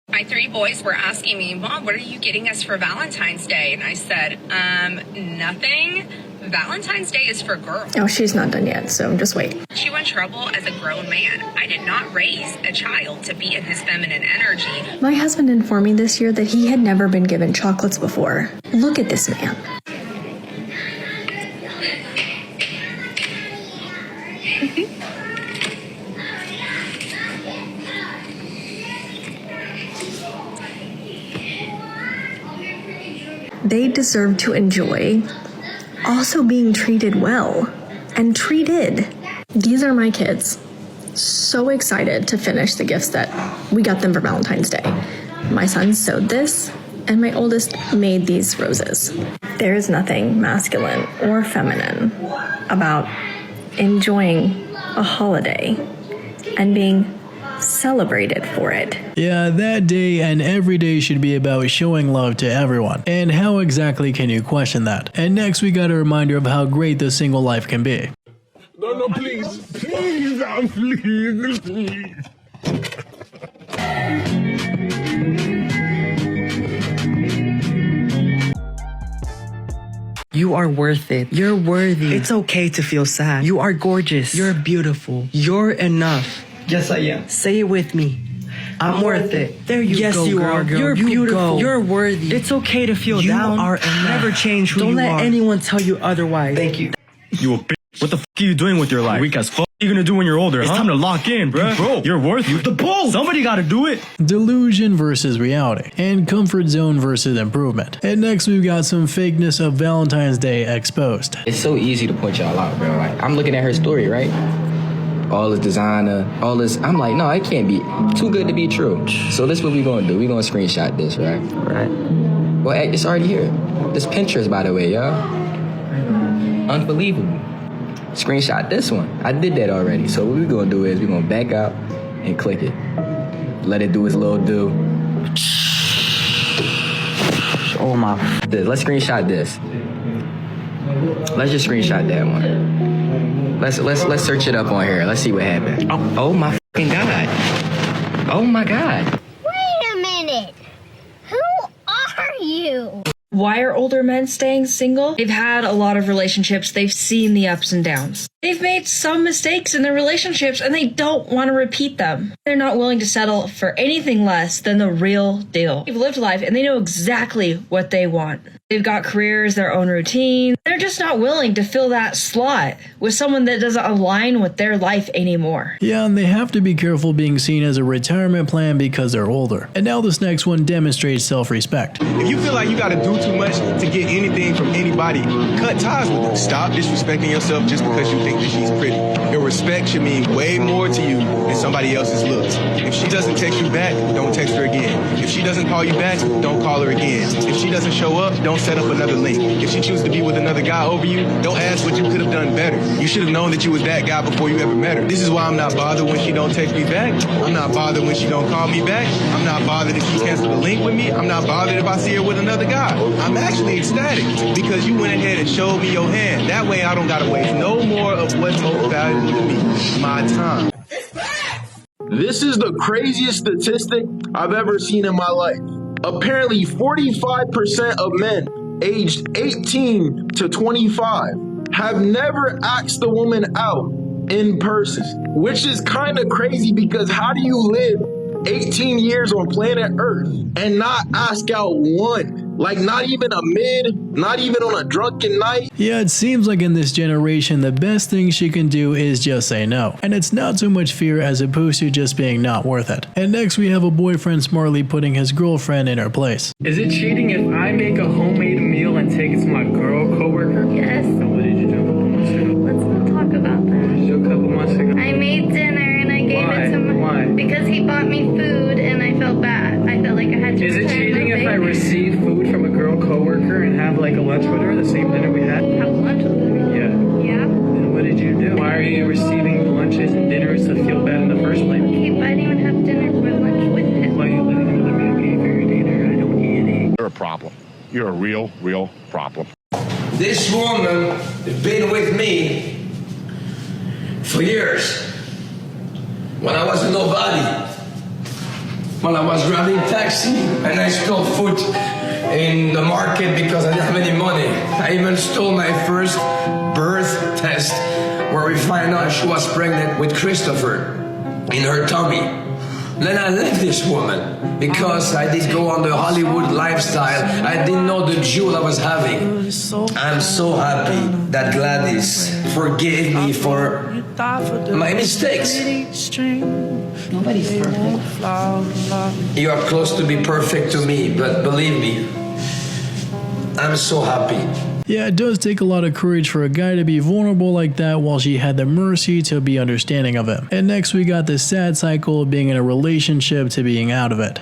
My 3 boys were asking me, Mom, what are you getting us for Valentine's Day? And I said, nothing. Valentine's Day is for girls. Oh, she's not done yet, so just wait. You in trouble as a grown man. I did not raise a child to be in his feminine energy. My husband informed me this year that he had never been given chocolates before. Look at this man. They deserve to enjoy also being treated well and treated. These are my kids. So excited to finish the gifts that we got them for Valentine's Day. My son sewed this, and my oldest made these roses. There is nothing masculine or feminine about enjoying a holiday and being celebrated for it. Yeah, that day and every day should be about showing love to everyone. And how exactly can you question that? And next we got a reminder of how great the single life can be. No, please, please, please. You are worth it. You're worthy. It's okay to feel sad. You are gorgeous. You're beautiful. You're enough. Yes, I am. Say it with me. I'm worth it. There you go, yes, you are, girl. You're beautiful. You're worthy. It's okay to feel down. You are enough. Never change who you are. Don't let anyone tell you otherwise. Thank you. You a bitch. What the f are you doing with your life? Weak as fuck. What are you gonna do when you're older? It's time to lock in, bro. You're worth it. The bull. Somebody gotta do it. Delusion versus reality, and comfort zone versus improvement. And next we've got some fakeness of Valentine's Day exposed. It's so easy to point y'all out, bro. Like, I'm looking at her story, right? All this designer, all this. I'm like, no, it can't be too good to be true. So this is what we gonna do. We gonna screenshot this, right? Right. Well, it's already here. This Pinterest, by the way, y'all. Unbelievable. Screenshot this one. I did that already. So what we gonna do is we gonna back out and click it. Let it do its little do. Oh my. Let's screenshot this. Let's just screenshot that one. Let's search it up on here. Let's see what happened. Oh my fucking God. Oh my God. Wait a minute. Who are you? Why are older men staying single? They've had a lot of relationships. They've seen the ups and downs. They've made some mistakes in their relationships and they don't want to repeat them. They're not willing to settle for anything less than the real deal. They've lived life and they know exactly what they want. They've got careers, their own routine. They're just not willing to fill that slot with someone that doesn't align with their life anymore. Yeah, and they have to be careful being seen as a retirement plan because they're older. And now this next one demonstrates self-respect. If you feel like you gotta do too much to get anything from anybody, cut ties with them. Stop disrespecting yourself just because you think that she's pretty. Your respect should mean way more to you than somebody else's looks. If she doesn't text you back, don't text her again. If she doesn't call you back, don't call her again. If she doesn't show up, don't set up another link. If she chooses to be with another guy over you, don't ask what you could have done better. You should have known that you was that guy before you ever met her. This is why I'm not bothered when she don't text me back. I'm not bothered when she don't call me back. I'm not bothered if she canceled a link with me. I'm not bothered if I see her with another guy. I'm actually ecstatic because you went ahead and showed me your hand. That way I don't gotta waste no more of what's most valuable to me, my time. This is the craziest statistic I've ever seen in my life. Apparently 45% of men aged 18 to 25 have never asked a woman out in person, which is kind of crazy because how do you live 18 years on planet Earth and not ask out one? Like not even a mid, not even on a drunken night. Yeah, it seems like in this generation the best thing she can do is just say no. And it's not so much fear as opposed to just being not worth it. And next we have a boyfriend smartly putting his girlfriend in her place. Is it cheating if I make a homemade meal and take it to my girl coworker? Yes. So what did you do a couple months ago? Let's not talk about that. What did you do a couple months ago? I made dinner and I gave it to my... Why? Because he bought me food and I felt bad. I felt like I had to... Is it cheating if I receive food from a girl coworker and have like a lunch with her, the same dinner we had? Have lunch with her? Yeah. Yeah. Then what did you do? Why are you receiving lunches and dinners to feel bad in the first place? Okay, but I didn't even have dinner for lunch with him. Why are you living another man gave you your dinner? I don't eat it. You're a problem. You're a real problem. This woman has been with me For years. When I was nobody. When I was driving taxi and I stole food in the market because I didn't have any money. I even stole my first birth test where we find out she was pregnant with Christopher in her tummy. Then I left this woman because I did go on the Hollywood lifestyle. I didn't know the jewel I was having. I'm so happy that Gladys forgave me for my mistakes. Nobody's perfect. You are close to be perfect to me, but believe me, I'm so happy. Yeah, it does take a lot of courage for a guy to be vulnerable like that while she had the mercy to be understanding of him. And next we got the sad cycle of being in a relationship to being out of it.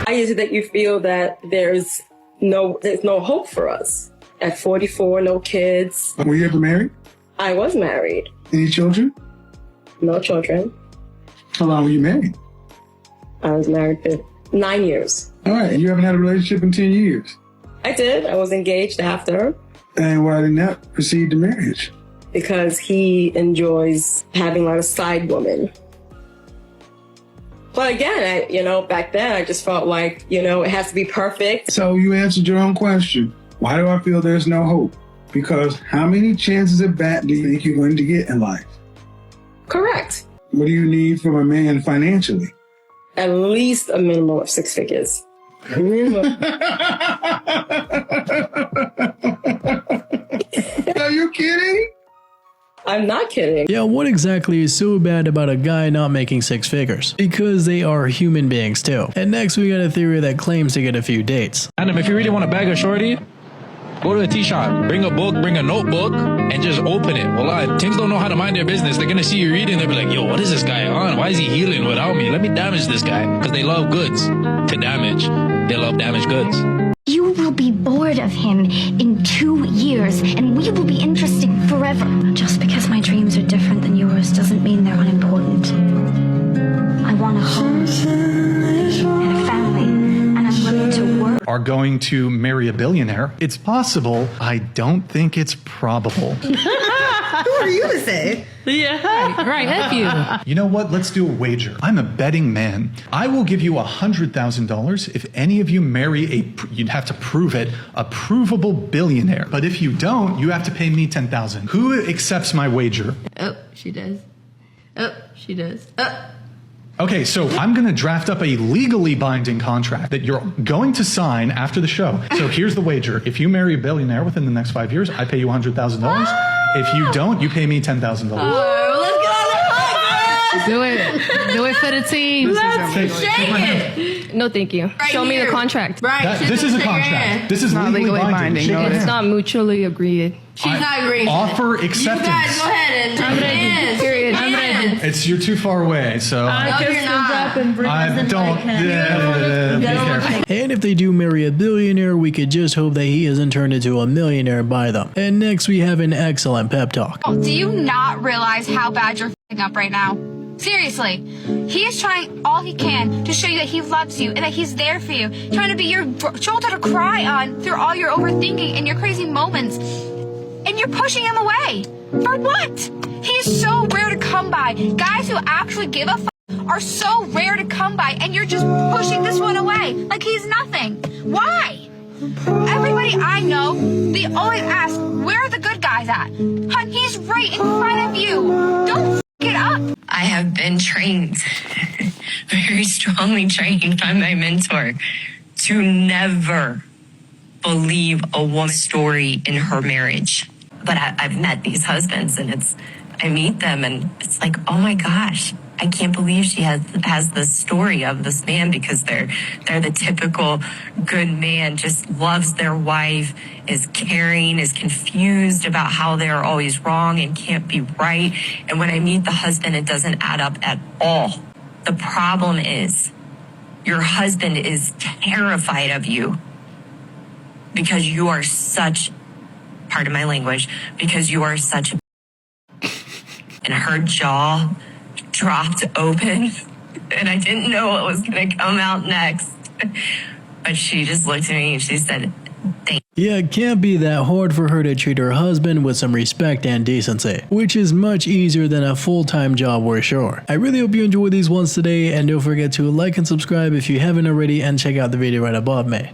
Why is it that you feel that there's no hope for us? At 44, no kids. Were you ever married? I was married. Any children? No children. How long were you married? I was married for 9 years. All right, and you haven't had a relationship in 10 years? I did. I was engaged after. And why didn't that proceed to marriage? Because he enjoys having a lot of side women. But again, back then I just felt like, it has to be perfect. So you answered your own question. Why do I feel there's no hope? Because how many chances at bat do you think you're going to get in life? Correct. What do you need from a man financially? At least a minimum of 6 figures. Minimum. Are you kidding? I'm not kidding. Yeah, what exactly is so bad about a guy not making 6 figures? Because they are human beings too. And next we got a theory that claims to get a few dates. Adam, if you really want to bag a shorty, go to a tea shop, bring a book, bring a notebook, and just open it. Well, teens don't know how to mind their business. They're going to see you reading, they'll be like, yo, what is this guy on? Why is he healing without me? Let me damage this guy. Because they love goods to damage. They love damaged goods. You will be bored of him in 2 years, and we will be interested forever. Just because my dreams are different than yours doesn't mean they're unimportant. I want a home and a family, and I'm willing to work. Are going to marry a billionaire. It's possible. I don't think it's probable. Who are you to say? Yeah. Right, F you. You know what? Let's do a wager. I'm a betting man. I will give you $100,000 if any of you marry you'd have to prove it, a provable billionaire. But if you don't, you have to pay me $10,000. Who accepts my wager? Oh, she does. Oh, she does. Oh. Okay, so I'm going to draft up a legally binding contract that you're going to sign after the show. So here's the wager. If you marry a billionaire within the next 5 years, I pay you $100,000. If you don't, you pay me $10,000. Let's get on the hook, Do it. Do it for the team. Let's shake it. No, thank you. Right Show me here. the contract. Right. This is a contract. This is not legally binding. No, it's not mutually agreed. She's not agreeing. Offer acceptance. You guys go ahead and I'm ready. Period. I'm ready. You're too far away, so No, you're not. I don't. Be careful. And if they do marry a billionaire, we could just hope that he isn't turned into a millionaire by them. And next we have an excellent pep talk. Do you not realize how bad you're f***ing up right now? Seriously, he is trying all he can to show you that he loves you and that he's there for you, trying to be your shoulder to cry on through all your overthinking and your crazy moments. And you're pushing him away. For what? He's so rare to come by. Guys who actually give a f*** are so rare to come by, and you're just pushing this one away like he's nothing. Why? Everybody I know, they always ask, where are the good guys at? Hun, he's right in front of you. Don't f*** it up. I have been trained, very strongly trained by my mentor, to never believe a woman's story in her marriage. But I've met these husbands, and I meet them, and it's like, oh my gosh, I can't believe she has the story of this man, because they're the typical good man, just loves their wife, is caring, is confused about how they're always wrong and can't be right. And when I meet the husband, it doesn't add up at all. The problem is your husband is terrified of you because you are such, pardon my language, because you are such a and her jaw dropped open and I didn't know what was going to come out next. But she just looked at me and she said, thank you. Yeah, it can't be that hard for her to treat her husband with some respect and decency, which is much easier than a full-time job, we're sure. I really hope you enjoyed these ones today, and don't forget to like and subscribe if you haven't already, and check out the video right above me.